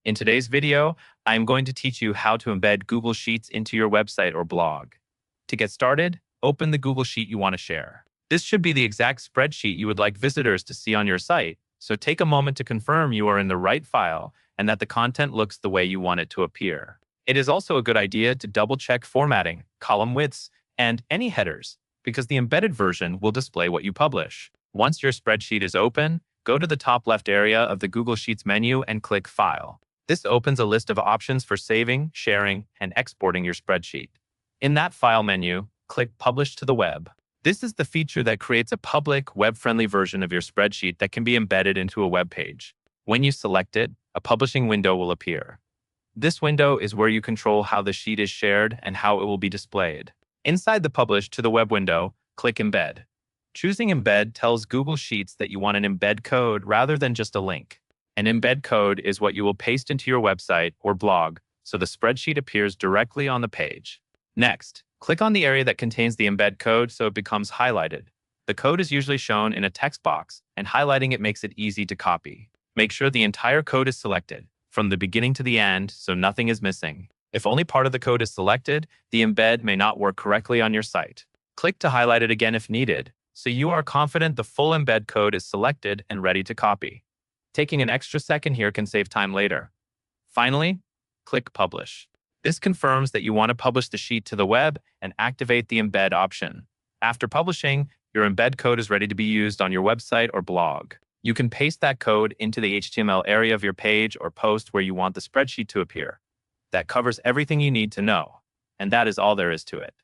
In today's video, I'm going to teach you how to embed Google Sheets into your website or blog. To get started, open the Google Sheet you want to share. This should be the exact spreadsheet you would like visitors to see on your site, so take a moment to confirm you are in the right file and that the content looks the way you want it to appear. It is also a good idea to double-check formatting, column widths, and any headers, because the embedded version will display what you publish. Once your spreadsheet is open, go to the top left area of the Google Sheets menu and click File. This opens a list of options for saving, sharing, and exporting your spreadsheet. In that File menu, click Publish to the Web. This is the feature that creates a public, web-friendly version of your spreadsheet that can be embedded into a web page. When you select it, a publishing window will appear. This window is where you control how the sheet is shared and how it will be displayed. Inside the Publish to the Web window, click Embed. Choosing Embed tells Google Sheets that you want an embed code rather than just a link. An embed code is what you will paste into your website or blog so the spreadsheet appears directly on the page. Next, click on the area that contains the embed code so it becomes highlighted. The code is usually shown in a text box, and highlighting it makes it easy to copy. Make sure the entire code is selected, from the beginning to the end, so nothing is missing. If only part of the code is selected, the embed may not work correctly on your site. Click to highlight it again if needed, so you are confident the full embed code is selected and ready to copy. Taking an extra second here can save time later. Finally, click Publish. This confirms that you want to publish the sheet to the web and activate the embed option. After publishing, your embed code is ready to be used on your website or blog. You can paste that code into the HTML area of your page or post where you want the spreadsheet to appear. That covers everything you need to know, and that is all there is to it.